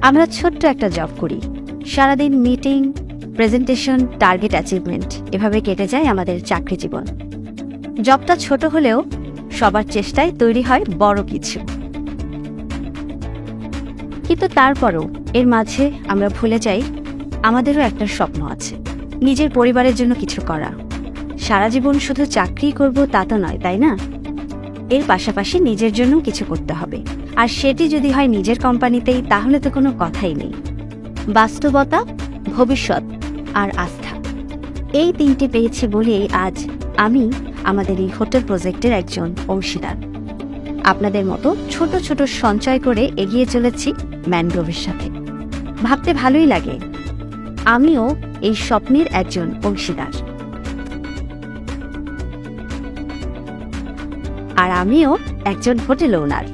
আমরা ছোট্ট একটা জব করি, সারাদিন মিটিং, প্রেজেন্টেশন, টার্গেট অ্যাচিভমেন্ট, এভাবে কেটে যায় আমাদের চাকরি জীবন। জবটা ছোট হলেও সবার চেষ্টায় তৈরি হয় বড় কিছু। কিন্তু তারপরও এর মাঝে আমরা ভুলে যাই আমাদেরও একটা স্বপ্ন আছে, নিজের পরিবারের জন্য কিছু করা। সারা জীবন শুধু চাকরি করব তা তো নয়, তাই না? এর পাশাপাশি নিজের জন্য কিছু করতে হবে, আর সেটি যদি হয় নিজের কোম্পানিতেই, তাহলে তো কোনো কথাই নেই। বাস্তবতা, ভবিষ্যৎ আর আস্থা, এই তিনটে পেয়েছি বলেই আজ আমি আমাদের এই হোটেল প্রজেক্টের একজন অংশীদার। আপনাদের মতো ছোট ছোট সঞ্চয় করে এগিয়ে চলেছি ম্যানগ্রোভের সাথে। ভাবতে ভালোই লাগে, আমিও এই স্বপ্নের একজন অংশীদার। আর আমিও একজন হোটেল ওনার।